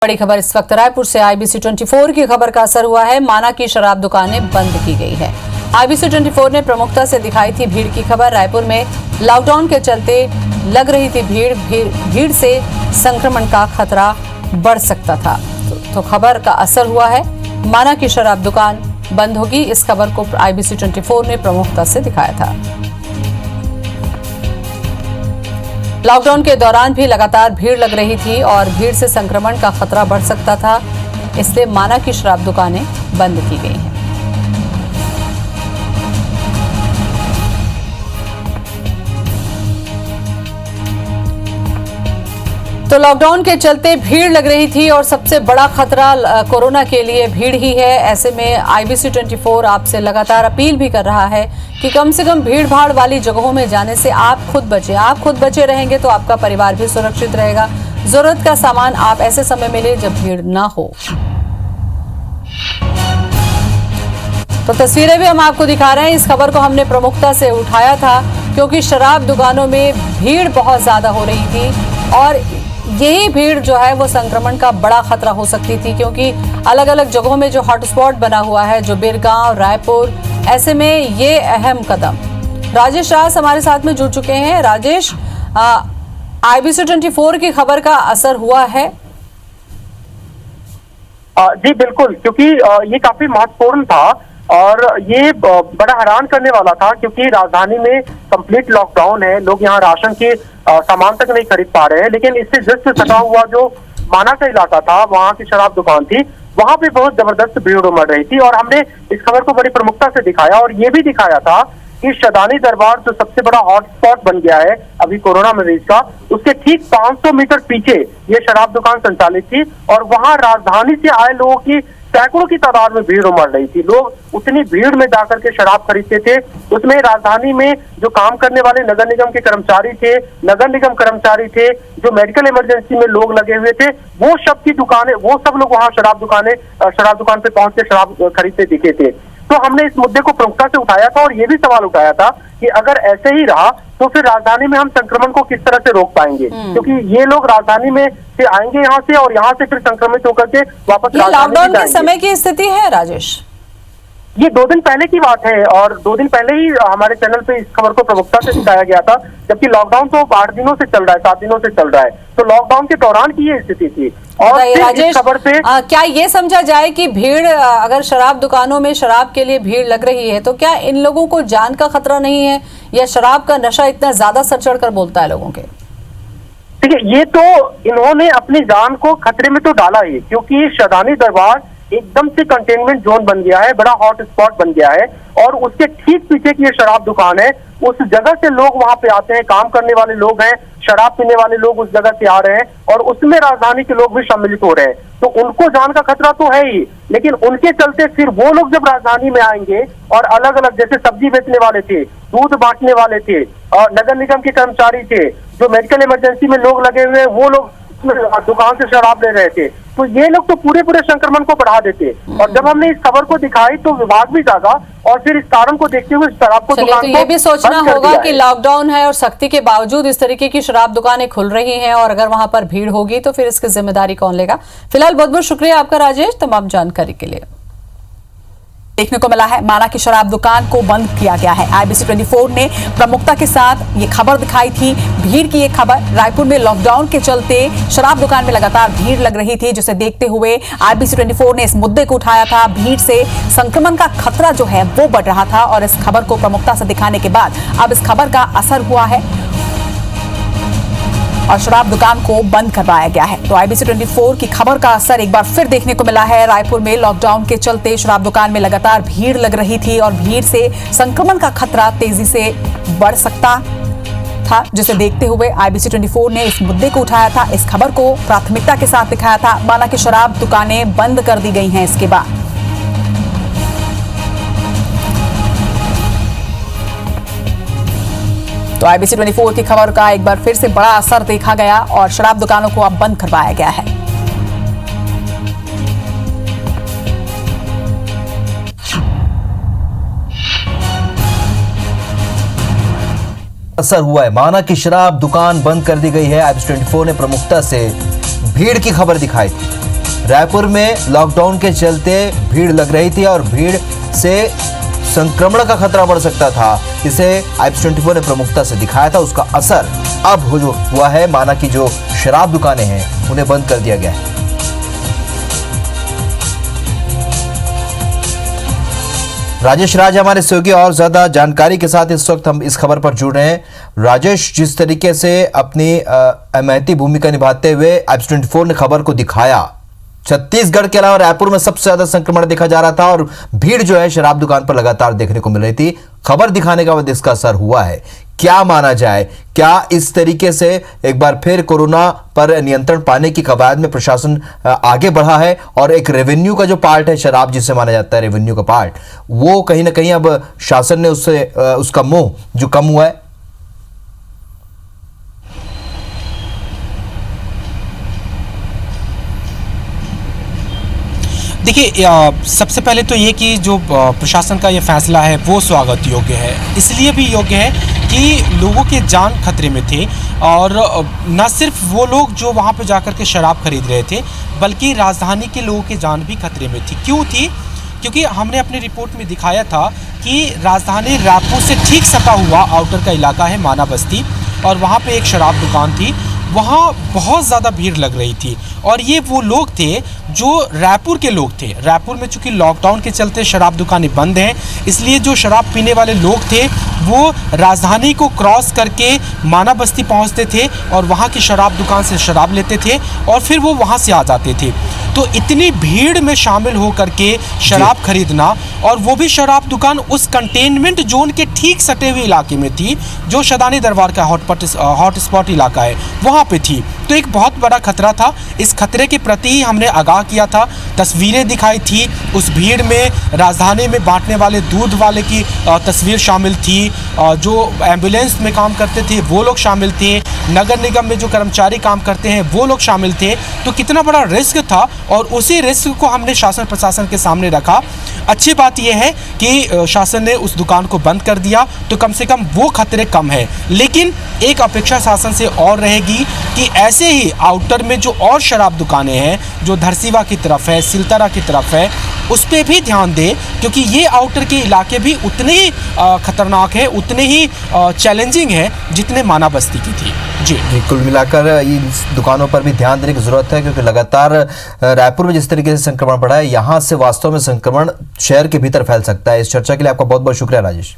बड़ी खबर इस वक्त रायपुर से आईबीसी 24 की खबर का असर हुआ है। माना की शराब दुकानें बंद की गई है। आईबीसी 24 ने प्रमुखता से दिखाई थी भीड़ की खबर। रायपुर में लॉकडाउन के चलते लग रही थी भीड़ से संक्रमण का खतरा बढ़ सकता था। तो खबर का असर हुआ है। माना की शराब दुकान बंद होगी, इस खबर को आईबीसी 24 ने प्रमुखता से दिखाया था। लॉकडाउन के दौरान भी लगातार भीड़ लग रही थी और भीड़ से संक्रमण का खतरा बढ़ सकता था, इसलिए माना की शराब दुकानें बंद की गई हैं। तो लॉकडाउन के चलते भीड़ लग रही थी और सबसे बड़ा खतरा कोरोना के लिए भीड़ ही है। ऐसे में आईबीसी 24 आपसे लगातार अपील भी कर रहा है कि कम से कम भीड़ भाड़ वाली जगहों में जाने से आप खुद बचें। आप खुद बचे रहेंगे तो आपका परिवार भी सुरक्षित रहेगा। जरूरत का सामान आप ऐसे समय में लें जब भीड़ ना हो। तो तस्वीरें भी हम आपको दिखा रहे हैं। इस खबर को हमने प्रमुखता से उठाया था क्योंकि शराब दुकानों में भीड़ बहुत ज्यादा हो रही थी और यही भीड़ जो है वो संक्रमण का बड़ा खतरा हो सकती थी, क्योंकि अलग अलग जगहों में जो हॉटस्पॉट बना हुआ है, जो बिरगांव, रायपुर, ऐसे में ये अहम कदम। राजेश राज हमारे साथ में जुड़ चुके हैं। राजेश, आईबीसी 24 की खबर का असर हुआ है? जी बिल्कुल, क्योंकि ये काफी महत्वपूर्ण था और ये बड़ा हैरान करने वाला था, क्योंकि राजधानी में कंप्लीट लॉकडाउन है। लोग यहाँ राशन के सामान तक नहीं खरीद पा रहे हैं, लेकिन इससे जस्ट सटा हुआ जो माना का इलाका था, वहाँ की शराब दुकान थी, वहां पे बहुत जबरदस्त भीड़ उमड़ रही थी। और हमने इस खबर को बड़ी प्रमुखता से दिखाया और ये भी दिखाया था कि शदानी दरबार जो सबसे बड़ा हॉटस्पॉट बन गया है अभी कोरोना मरीज का, उसके ठीक 500 मीटर पीछे ये शराब दुकान संचालित थी और वहां राजधानी से आए लोगों की सैकड़ों की तादाद में भीड़ उमड़ रही थी। लोग उतनी भीड़ में जाकर के शराब खरीदते थे। उसमें राजधानी में जो काम करने वाले नगर निगम के कर्मचारी थे, नगर निगम कर्मचारी थे, जो मेडिकल इमरजेंसी में लोग लगे हुए थे, वो सब की दुकानें, वो सब लोग वहां शराब दुकान पे पहुंच के शराब खरीदते दिखे थे। तो हमने इस मुद्दे को प्रमुखता से उठाया था और ये भी सवाल उठाया था कि अगर ऐसे ही रहा तो फिर राजधानी में हम संक्रमण को किस तरह से रोक पाएंगे, क्योंकि ये लोग राजधानी में से आएंगे यहाँ से और यहाँ से फिर संक्रमित होकर के वापस लॉकडाउन के समय की स्थिति है राजेश? ये 2 दिन पहले की बात है और 2 दिन पहले ही हमारे चैनल पे इस खबर को प्रमुखता से दिखाया गया था, जबकि लॉकडाउन तो 8 दिनों से चल रहा है, 7 दिनों से चल रहा है। तो लॉकडाउन के दौरान की ये स्थिति थी। और राजेश, खबर से क्या ये समझा जाए कि भीड़, अगर शराब दुकानों में शराब के लिए भीड़ लग रही है तो क्या इन लोगों को जान का खतरा नहीं है, या शराब का नशा इतना ज्यादा सर चढ़ कर बोलता है लोगों के? देखिए, ये तो इन्होंने अपनी जान को खतरे में तो डाला ही, क्योंकि शदानी दरबार एकदम से कंटेनमेंट जोन बन गया है, बड़ा हॉट स्पॉट बन गया है और उसके ठीक पीछे की ये शराब दुकान है। उस जगह से लोग वहां पे आते हैं, काम करने वाले लोग हैं, शराब पीने वाले लोग उस जगह से आ रहे हैं और उसमें राजधानी के लोग भी सम्मिलित हो रहे हैं। तो उनको जान का खतरा तो है ही, लेकिन उनके चलते फिर वो लोग जब राजधानी में आएंगे और अलग अलग, जैसे सब्जी बेचने वाले थे, दूध बांटने वाले थे, नगर निगम के कर्मचारी थे, जो मेडिकल इमरजेंसी में लोग लगे हुए हैं, वो लोग दुकान से शराब ले रहे थे, तो ये लोग तो पूरे संक्रमण को बढ़ा देते। और जब हमने इस खबर को दिखाई तो विभाग भी जागा और फिर इस कारण को देखते हुए शराब को दुकान तो ये भी सोचना होगा कि लॉकडाउन है और सख्ती के बावजूद इस तरीके की शराब दुकानें खुल रही हैं और अगर वहां पर भीड़ होगी तो फिर इसकी जिम्मेदारी कौन लेगा। फिलहाल बहुत बहुत शुक्रिया आपका राजेश, तमाम जानकारी के लिए। देखने को मिला है माना की शराब दुकान को बंद किया गया है। आईबीसी 24 ने प्रमुखता के साथ ये खबर दिखाई थी, भीड़ की ये खबर। रायपुर में लॉकडाउन के चलते शराब दुकान में लगातार भीड़ लग रही थी, जिसे देखते हुए आईबीसी 24 ने इस मुद्दे को उठाया था। भीड़ से संक्रमण का खतरा जो है वो बढ़ रहा था और इस खबर को प्रमुखता से दिखाने के बाद अब इस खबर का असर हुआ है और शराब दुकान को बंद करवाया गया है। तो आईबीसी 24 की खबर का असर एक बार फिर देखने को मिला है। रायपुर में लॉकडाउन के चलते शराब दुकान में लगातार भीड़ लग रही थी और भीड़ से संक्रमण का खतरा तेजी से बढ़ सकता था, जिसे देखते हुए आईबीसी 24 ने इस मुद्दे को उठाया था, इस खबर को प्राथमिकता के साथ दिखाया था। माना की शराब दुकानें बंद कर दी गई हैं इसके बाद। तो आईबीसी 24 की खबर का एक बार फिर से बड़ा असर देखा गया और शराब दुकानों को अब बंद करवाया गया है। असर हुआ है, माना की शराब दुकान बंद कर दी गई है। आईबीसी 24 ने प्रमुखता से भीड़ की खबर दिखाई थी। रायपुर में लॉकडाउन के चलते भीड़ लग रही थी और भीड़ से संक्रमण का खतरा बढ़ सकता था। इसे IPS24 ने प्रमुखता से दिखाया था। उसका असर अब हुआ है। माना कि जो शराब दुकानें हैं उन्हें बंद कर दिया गया है। राजेश राज हमारे सहयोगी और ज्यादा जानकारी के साथ इस वक्त हम इस खबर पर जुड़ रहे हैं। राजेश, जिस तरीके से अपनी अहमियती भूमिका निभाते हुए IPS24 ने खबर को दिखाया, छत्तीसगढ़ के अलावा रायपुर में सबसे ज्यादा संक्रमण देखा जा रहा था और भीड़ जो है शराब दुकान पर लगातार देखने को मिल रही थी। खबर दिखाने का बाद इसका असर हुआ है। क्या माना जाए, क्या इस तरीके से एक बार फिर कोरोना पर नियंत्रण पाने की कवायद में प्रशासन आगे बढ़ा है और एक रेवेन्यू का जो पार्ट है, शराब जिसे माना जाता है रेवेन्यू का पार्ट, वो कहीं ना कहीं अब शासन ने उसका मोह जो कम हुआ है? देखिए, सबसे पहले तो ये कि जो प्रशासन का ये फैसला है वो स्वागत योग्य है। इसलिए भी योग्य है कि लोगों के जान खतरे में थे और न सिर्फ वो लोग जो वहाँ पे जाकर के शराब खरीद रहे थे, बल्कि राजधानी के लोगों की जान भी खतरे में थी। क्यों थी? क्योंकि हमने अपनी रिपोर्ट में दिखाया था कि राजधानी रायपुर से ठीक सटा हुआ आउटर का इलाका है माना बस्ती, और वहाँ पे एक शराब दुकान थी। वहाँ बहुत ज़्यादा भीड़ लग रही थी और ये वो लोग थे जो रायपुर के लोग थे। रायपुर में चूँकि लॉकडाउन के चलते शराब दुकानें बंद हैं, इसलिए जो शराब पीने वाले लोग थे वो राजधानी को क्रॉस करके माना बस्ती पहुँचते थे और वहाँ की शराब दुकान से शराब लेते थे और फिर वो वहाँ से आ जाते थे। तो इतनी भीड़ में शामिल हो करके शराब खरीदना, और वो भी शराब दुकान उस कंटेनमेंट जोन के ठीक सटे हुए इलाके में थी जो शदानी दरबार का हॉट स्पॉट इलाका है, वहाँ पे थी। तो एक बहुत बड़ा खतरा था। इस खतरे के प्रति ही हमने आगाह किया था, तस्वीरें दिखाई थी। उस भीड़ में राजधानी में बांटने वाले दूध वाले की तस्वीर शामिल थी, जो एम्बुलेंस में काम करते थे वो लोग शामिल थे, नगर निगम में जो कर्मचारी काम करते हैं वो लोग शामिल थे। तो कितना बड़ा रिस्क था और उसी रिस्क को हमने शासन प्रशासन के सामने रखा। अच्छी बात यह है कि शासन ने उस दुकान को बंद कर दिया, तो कम से कम वो खतरे कम है। लेकिन एक अपेक्षा शासन से और रहेगी कि ऐसे ही आउटर में जो और शराब दुकानें हैं, जो धरसीवा की तरफ है, सिलतरा की तरफ है, उस पर भी ध्यान दें, क्योंकि ये आउटर के इलाके भी उतने ही खतरनाक है, उतने ही चैलेंजिंग है जितने माना बस्ती की थी। जी, कुल मिलाकर इन दुकानों पर भी ध्यान देने की जरूरत है, क्योंकि लगातार रायपुर में जिस तरीके से संक्रमण बढ़ा है, यहाँ से वास्तव में संक्रमण शहर के भीतर फैल सकता है। इस चर्चा के लिए आपका बहुत बहुत शुक्रिया राजेश।